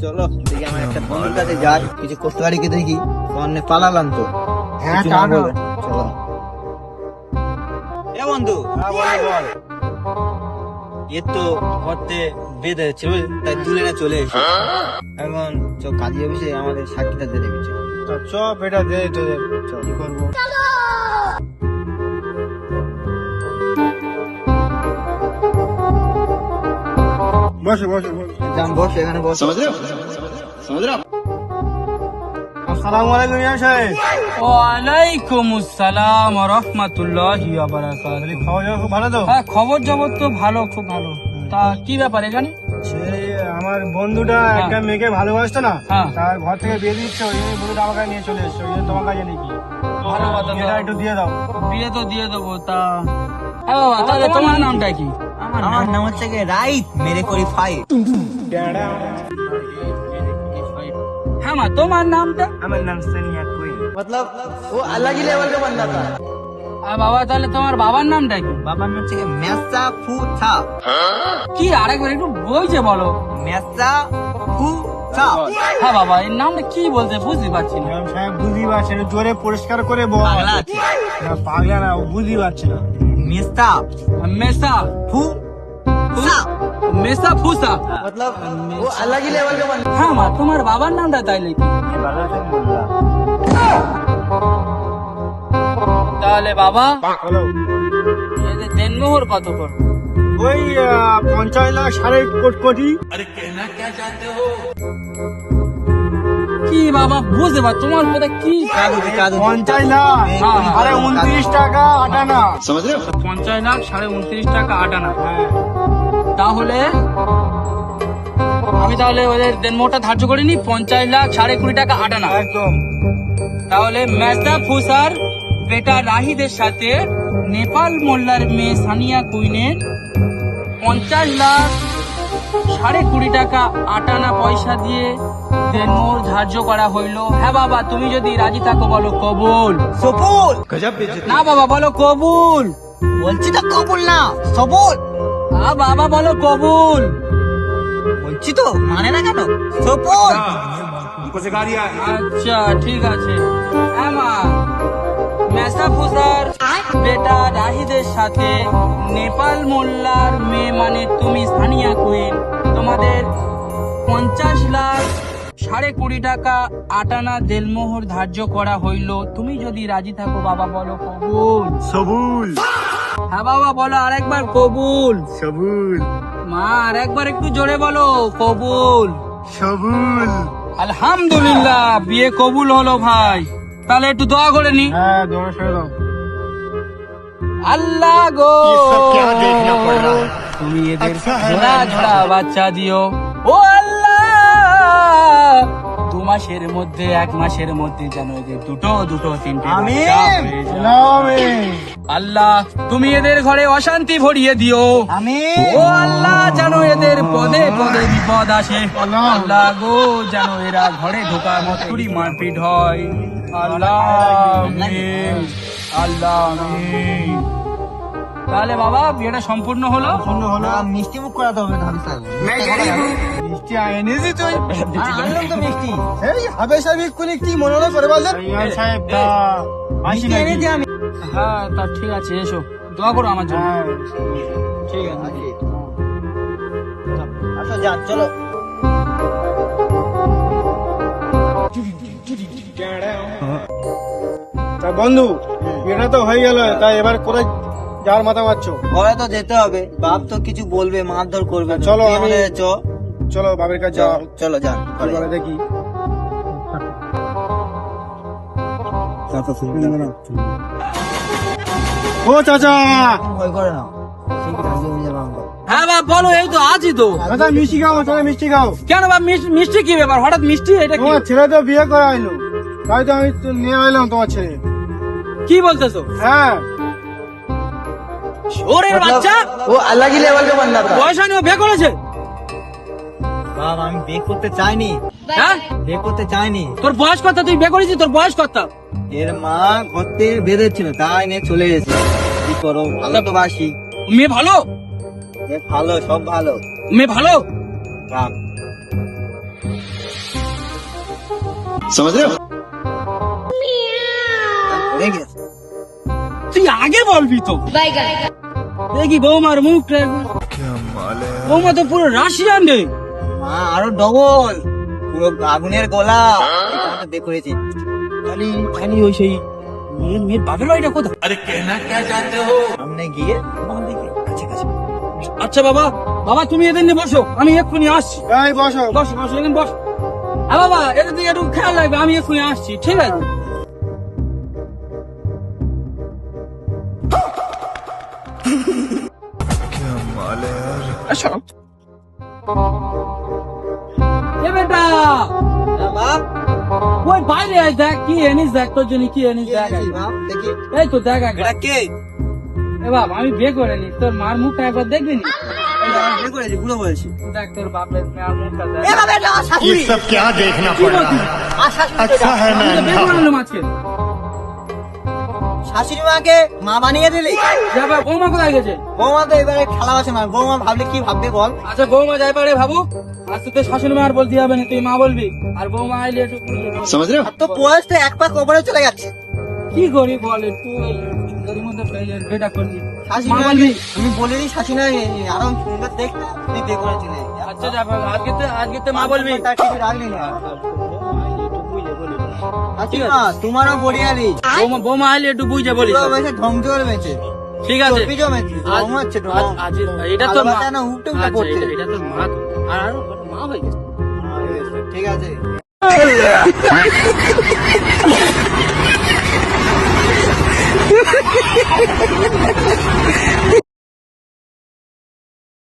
চলো দেখি আমার একটা বন্ধুর কাছে যাই, কিছু করতে পারি কি দেখি। অনেক পালালাম তো। হ্যাঁ, কিছু না টানো। বলে। চলো। এ বন্ধু, বল। এর তো করতে বেঁধে ছিল, তাই তুলে না চলে এসে এখন কাজে অফিসে আমাদের সাক্ষীটা দিয়ে দেখেছি। চ বেটা দে তোদের কি করবো। বসে বসে বসে। যান বস, এখানে বস। আসসালামু আলাইকুম ইমাম সাহেব। ওয়ালাইকুম আসসালাম ওয়া রাহমাতুল্লাহি ওয়া বারাকাতুহু। খাওয়া দাওয়া খুব ভালো তো? হ্যাঁ, খবর জগৎ তো ভালো, খুব ভালো। তা কি ব্যাপার এখানে? সেই আমার বন্ধুটা একটা মেয়েকে ভালোবাসতো না, হ্যাঁ। তার ঘর থেকে বিয়ে দিচ্ছে, ওই জন্য বন্ধুটা আমার কাছে নিয়ে চলে এসছে, ওই জন্য তোমার কাছে নাকি ভালো কথা তো। বিয়েটা একটু দিয়ে দাও। বিয়ে তো দিয়ে দেবো। তা হ্যাঁ বাবা, তাহলে তোমার নামটা কি? আমার নাম হচ্ছে রাইট মেরে করি ফাইট। হ্যাঁ মা, তোমার নামটা? আমার নাম সানিয়া কুইন। मतलब वो अलग ही लेवल का बंदा था। আর বাবা, তাহলে তোমার বাবার নামটা কি? বাবার নাম হচ্ছে মেসা ফু থা। কি আরেকবার একটু বলছে বলো। মেসা ফু থা। হ্যাঁ বাবা, এর নামটা কি বলতে বুঝতে পারছি না। ইমাম সাহেব বুঝি পারছে না, জোরে পরিষ্কার করে বল। বাংলা আছে। না পাগলা না, ও বুঝি পারছে না। মেসা মেসা ফু থা। মেসা ফুসা। मतलब वो अलग ही लेवल का बंदा। হ্যাঁ মা, তোমার বাবার নামটা তাইলে কি? তাহলে বাবা, হ্যালো, এদের দেনমোহর কত করো? ওই 50 লাখ 3.5 কোটি। কি বাবা বুঝতে পার, তোমার কথা কি? 50 লাখ আরে 29 টাকা 8 আনা। 50 লাখ 29.5 টাকা 8 আনা। তাহলে আমি তাহলে ওদের দেনমোহরটা ধার্য করে নি 50 লাখ 20.5 টাকা 8 আনা। একদম। তাহলে মেসা ফুসার বেটা রাহিদের সাথে নেপাল মোল্লার মেয়ে সানিয়া কুইনের 50 লাখ 20.5 টাকা 8 আনা পয়সা দিয়ে দেনমোহর ধার্য করা হইল। হ্যাঁ বাবা, তুমি যদি রাজি থাকো বলো কবুল। সবুল। না বাবা, বলো কবুল। বলছি তো কবুল না, সবুল। বাবা বলো কবুল। বলছি তো মানে না কেন, সবুল। আচ্ছা ঠিক আছে। হ্যাঁ মা, মেসা ফুসার বেটা রাহিদের সাথে নেপাল মোল্লার মেয়ে মানে তুমি সানিয়া কুইন, তোমাদের 50 লাখ 20.5 টাকা 8 আনা দেনমোহর ধার্য করা হইল। তুমি যদি রাজি থাকো বাবা বলো কবুল। সবুল হ্যাঁ বাবা বলো আরেকবার কবুল। সবুল মা আরেকবার একটু জোরে বলো কবুল। সবুল। আলহামদুলিল্লাহ, বিয়ে কবুল হলো ভাই। তাহলে একটু দোয়া করে নি। হ্যাঁ, দোয়া করে দাও। আল্লাহ গো, তুমি এদের ঝোড়া ঝোড়া বাচ্চা দিও। ও আল্লাহ, 2 মাসের মধ্যে 1 মাসের মধ্যে যেন এদের দুটো দুটো 3টে বাচ্চা হয়ে যায়। আমিন। আল্লাহ, তুমি এদের ঘরে অশান্তি ভরিয়ে দিও। আমিন। ও আল্লাহ, যেন এদের পদে পদে বিপদ আসে। আল্লাহ গো, যেন এরা ঘরে ঢোকার মতুরি মারপিট হয়। আল্লাহ আমিন, আল্লাহ আমিন। তাহলে বাবা বিয়েটা সম্পূর্ণ হলো। শূন্য হলো। মিষ্টি মুখ করাতে হবে না হাবিজ সাহেব। মিষ্টি এনেছি তুই? আনলাম তো মিষ্টি। এই হবে সাহেব কোন কি মনে হলো করে বলছেন? ইমাম সাহেব দা আসি মিষ্টি এনেছি আমি। হ্যাঁ তা ঠিক আছে, এসো দোয়া করো আমার জন্য। হ্যাঁ। ঠিক আছে। আচ্ছা যান, চলো। তা বন্ধু, এটা তো হয়ে গেল, তাই এবার কোথায় যাওয়ার মাথা মারছো? ঘরে তো যেতে হবে, বাপ তো কিছু বলবে, মারধর করবে। চলো, তুই আমি- আমাদের চলো বাবার কাছে যাও, চলো যান ঘরে বলে যান। দেখি। ও চাচা, ভয় করে না, ঠিক রাজি হয়ে যাবে আমরা। হ্যাঁ বাবা বলো, এই তো আছি তো। চাচা মিষ্টি খাও, চাচা মিষ্টি খাও। কেন বাবা, মিষ্টি কি ব্যাপার, হঠাৎ মিষ্টি? এটা কি তোমার ছেলে তো বিয়ে করা হইলো, তাই তো আমি তো নিয়ে এলাম তোমার ছেলে। কি বলতেছো? হ্যাঁ, ওরে বাচ্চা, ও अलग ही लेवल का बंदा था। বয়স হয়নি, ও বিয়ে করেছে? বাবা আমি বিয়ে করতে চাইনি, হ্যাঁ, বিয়ে করতে চাইনি। তোর বয়স কত? তুই বিয়ে করেছিস, তোর বয়স কত? এর মা ঘরতে বেঁধেছিল, তাই নিয়ে চলে গেছে। কি করো, ভালো তো বাসি। মেয়ে ভালো? এ ভালো, সব ভালো। মেয়ে ভালো? রাম। পড়ে গেছে। তুই আগে বলবি তো। দেখি বৌমার মুখটা একবার। বৌমা তো পুরো রাশিয়ান রে। মা আরো ডবল, পুরো আগুনের গোলা। এটা তো দেখেছি। খালি খালি ওই সেই মেয়ের বাপের বাড়িটা কোথায়? সামনে গিয়ে বাঁ দিকে কাছাকাছি। আচ্ছা বাবা, বাবা তুমি এদের নিয়ে বসো, আমি এক্ষুনি আসছি। এই বসো। বসো বসো, এখানে বসো। হ্যাঁ বাবা, এটা দিয়ে একটু খেয়াল রাখবে, আমি এক্ষুনি আসছি, ঠিক আছে? আসো। এ বেটা, হ্যাঁ, বাপ ওই বাইরে আয়, দেখ কি এনেস, দেখ তোর জন্য কি এনেস, কি দেখ এনেছি, একবার। বাপ দেখি। এই তো দেখ একবার। এটা কে? এ বাপ, আমি বিয়ে করে নি, তোর মার মুখটা একবার দেখবি নি? এটা আমি বিয়ে করেছি, বুড়ো বলেছি। দেখ তোর বাপের মার মুখটা দেখ। এ বাবা, এটা আমার শাশুড়ি। ये सब क्या देखना কি पड़ रहा বলছিস? है? আমার শাশুড়ি তো अच्छा এটা। है আমি मैं তো বিয়ে अंधा করে নিলাম আজকে। শাশুড়ি মাকে মা বানিয়ে দিলি। যাবে, বৌমা কোথায় গেছে? বৌমা তো এবারে খেলা আছে না, বৌমা ভাবলে কি ভাববে বল। আচ্ছা বৌমা যাই পারে ভাবুক, আর তোর শাশুড়ি মা আর বলতে হবে না, তুই মা বলবি, আর বৌমা আইলে একটু समझ रहे हो আর তো বয়স তো এক পা কবরে চলে যাচ্ছে। কি করি বল, একটু এর মধ্যে বেটা করবি, শাশুড়ি মা মা বলবি। আমি বলে দিই শাশুড়ি মা আরো সুন্দর দেখতে তুই বিয়ে করেছিলি। আচ্ছা যাবে, আজকে তো মা বলবি। তার কিছু রাখলি না। শাশুড়ি মা তোমারও বড়িয়ারি, বৌমা আইলে একটু বুঝে বলিস। পুরো বয়সে ঢং জমেছে, ঠিক আছে, চর্বি জমেছে, ঢং হচ্ছে ঢং। এটা তো মা। ভালোবাসা না উল্টে উল্টে আচ্ছা, পড়ছে। এটা তো মা, আর মা হয়ে গেছে। ঠিক আছে।